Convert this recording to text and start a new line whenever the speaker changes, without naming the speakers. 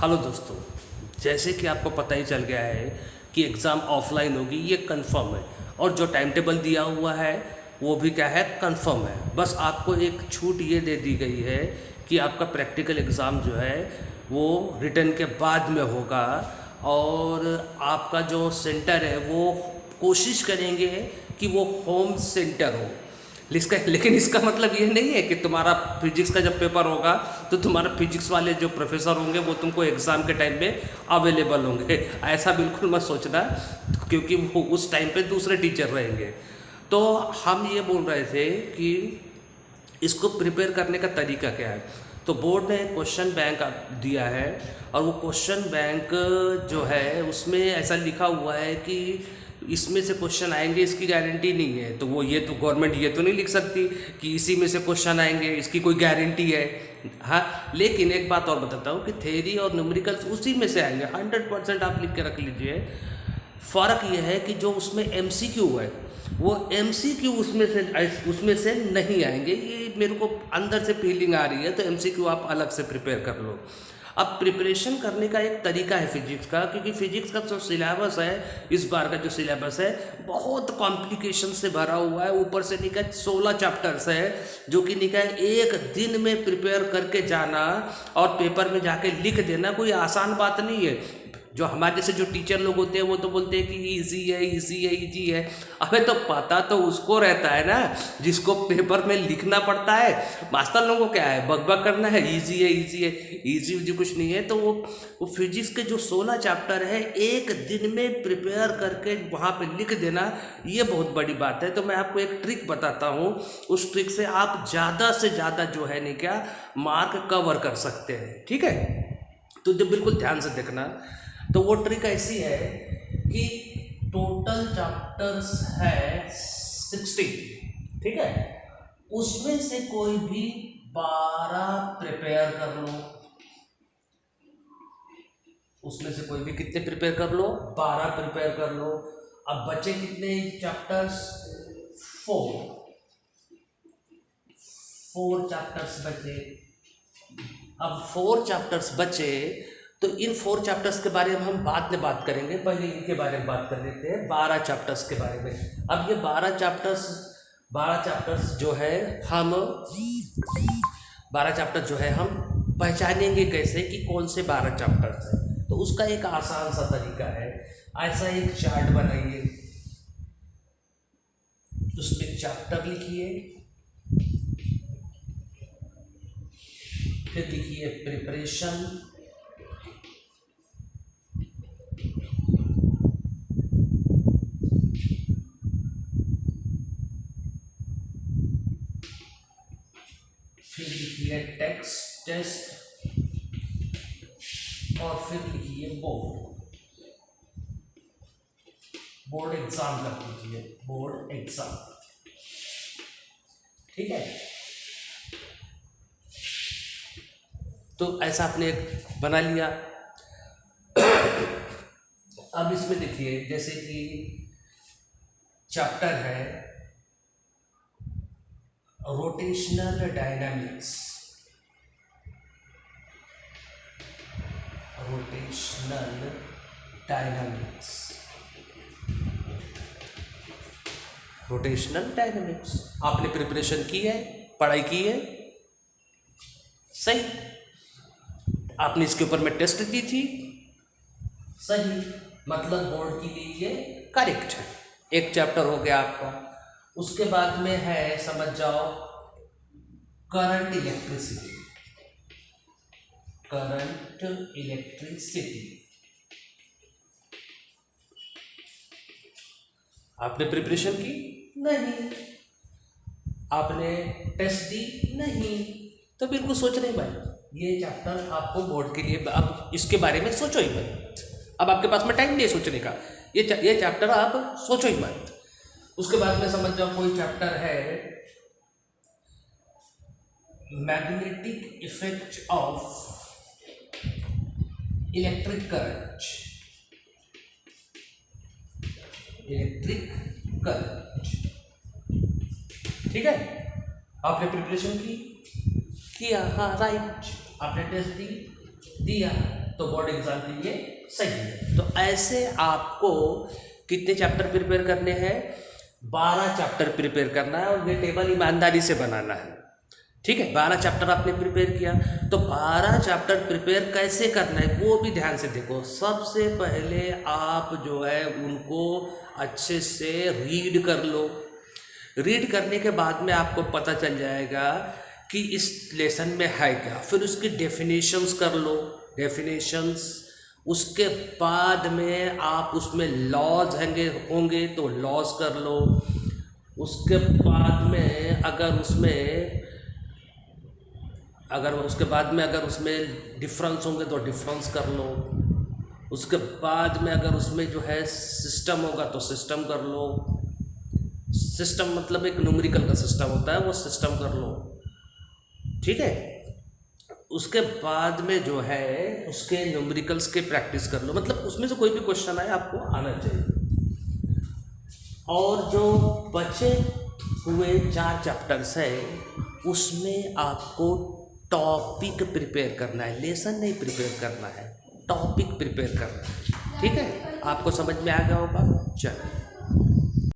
Hello दोस्तों, जैसे कि आपको पता ही चल गया है कि एग्ज़ाम ऑफलाइन होगी, ये कंफर्म है। और जो टाइम टेबल दिया हुआ है वो भी क्या है, कंफर्म है। बस आपको एक छूट ये दे दी गई है कि आपका प्रैक्टिकल एग्ज़ाम जो है वो रिटर्न के बाद में होगा। और आपका जो सेंटर है वो कोशिश करेंगे कि वो होम सेंटर हो। लेकिन इसका मतलब ये नहीं है कि तुम्हारा फिजिक्स का जब पेपर होगा तो तुम्हारा फिजिक्स वाले जो प्रोफेसर होंगे वो तुमको एग्ज़ाम के टाइम में अवेलेबल होंगे। ऐसा बिल्कुल मत सोचना, क्योंकि वो उस टाइम पे दूसरे टीचर रहेंगे। तो हम ये बोल रहे थे कि इसको प्रिपेयर करने का तरीका क्या है। तो बोर्ड ने क्वेश्चन बैंक दिया है, और वो क्वेश्चन बैंक जो है उसमें ऐसा लिखा हुआ है कि इसमें से क्वेश्चन आएंगे, इसकी गारंटी नहीं है। तो वो ये तो गवर्नमेंट ये तो नहीं लिख सकती कि इसी में से क्वेश्चन आएंगे, इसकी कोई गारंटी है। हाँ, लेकिन एक बात और बताता हूँ कि थ्योरी और न्यूमेरिकल्स उसी में से आएंगे, 100% आप लिख के रख लीजिए। फ़र्क यह है कि जो उसमें एमसीक्यू है वो एमसीक्यू उसमें से नहीं आएंगे। ये मेरे को अंदर से फीलिंग आ रही है, तो एमसीक्यू आप अलग से प्रिपेयर कर लो। अब प्रिपरेशन करने का एक तरीका है फिजिक्स का, क्योंकि फिजिक्स का जो सिलेबस है, इस बार का जो सिलेबस है बहुत कॉम्प्लिकेशन से भरा हुआ है। ऊपर से निकाय 16 चैप्टर्स है, जो कि निकाय एक दिन में प्रिपेयर करके जाना और पेपर में जाके लिख देना कोई आसान बात नहीं है। जो हमारे जैसे जो टीचर लोग होते हैं वो तो बोलते हैं कि इजी है, इजी है, इजी है। अबे तो पता तो उसको रहता है ना जिसको पेपर में लिखना पड़ता है। मास्टर लोगों को क्या है, बकबक करना है, इजी है, इजी है। इजी उजी कुछ नहीं है। तो वो फिजिक्स के जो 16 चैप्टर है एक दिन में प्रिपेयर करके वहाँ पे लिख देना, ये बहुत बड़ी बात है। तो मैं आपको एक ट्रिक बताता हूँ, उस ट्रिक से आप ज़्यादा से ज़्यादा जो है नहीं क्या मार्क कवर कर सकते हैं। ठीक है, तो जब बिल्कुल ध्यान से देखना। तो वो ट्रिक ऐसी है कि टोटल चैप्टर्स है 16, ठीक है। उसमें से कोई भी 12 प्रिपेयर कर लो। उसमें से कोई भी कितने प्रिपेयर कर लो, 12 प्रिपेयर कर लो। अब बचे कितने चैप्टर्स, 4 चैप्टर्स बचे। अब 4 चैप्टर्स बचे, तो इन 4 चैप्टर्स के बारे में हम बाद में बात करेंगे। पहले इनके बारे में बात कर लेते हैं, 12 चैप्टर्स के बारे में। अब ये 12 चैप्टर्स जो है हम 12 चैप्टर जो है हम पहचानेंगे कैसे कि कौन से 12 चैप्टर्स हैं। तो उसका एक आसान सा तरीका है, ऐसा एक चार्ट बनाइए, उसमें चैप्टर लिखिए, फिर लिखिए प्रिपरेशन, फिर लिखिए टेक्स्ट टेस्ट, और फिर लिखिए बोर्ड एग्जाम कर दीजिए, बोर्ड एग्जाम। ठीक है, तो ऐसा आपने एक बना लिया। अब इसमें देखिए, जैसे कि चैप्टर है rotational dynamics, rotational dynamics, rotational dynamics. आपने प्रिपरेशन की है, पढ़ाई की है, सही। आपने इसके ऊपर में टेस्ट दी थी, सही। मतलब बोर्ड के लिए ये करेक्ट है। एक चैप्टर हो गया आपका। उसके बाद में है, समझ जाओ, करंट इलेक्ट्रिसिटी, करंट इलेक्ट्रिसिटी। आपने प्रिपरेशन की नहीं, आपने टेस्ट दी नहीं, तो बिल्कुल सोच नहीं भाई, ये चैप्टर आपको बोर्ड के लिए, अब इसके बारे में सोचो ही मत। अब आपके पास में टाइम नहीं है सोचने का, ये चैप्टर आप सोचो ही मत। उसके बाद में समझ जाओ कोई चैप्टर है magnetic effect of electric current, electric current. ठीक है, आपने प्रिपरेशन की, किया, हाँ राइट, आपने टेस्ट दिया, तो बोर्ड एग्जाम के लिए सही है। तो ऐसे आपको कितने चैप्टर प्रिपेयर करने हैं? 12 चैप्टर प्रिपेयर करना है और ये टेबल ईमानदारी से बनाना है, ठीक है। 12 चैप्टर आपने प्रिपेयर किया, तो 12 चैप्टर प्रिपेयर कैसे करना है वो भी ध्यान से देखो। सबसे पहले आप जो है उनको अच्छे से रीड कर लो। रीड करने के बाद में आपको पता चल जाएगा कि इस लेसन में है क्या, फिर उसकी डेफिनेशंस कर लो, डेफिनेशंस। उसके बाद में आप उसमें लॉज होंगे तो लॉज कर लो। उसके बाद में अगर उसमें डिफरेंस होंगे तो डिफरेंस कर लो। उसके बाद में अगर उसमें जो है सिस्टम होगा तो सिस्टम कर लो। सिस्टम मतलब एक न्यूमेरिकल का सिस्टम होता है, वो सिस्टम कर लो, ठीक है। उसके बाद में जो है उसके न्यूमेरिकल्स के प्रैक्टिस कर लो, मतलब उसमें से कोई भी क्वेश्चन आए आपको आना चाहिए। और जो बचे हुए 4 चैप्टर्स है उसमें आपको टॉपिक प्रिपेयर करना है, लेसन नहीं प्रिपेयर करना है, टॉपिक प्रिपेयर करना है, ठीक है। आपको समझ में आ गया होगा। चलो।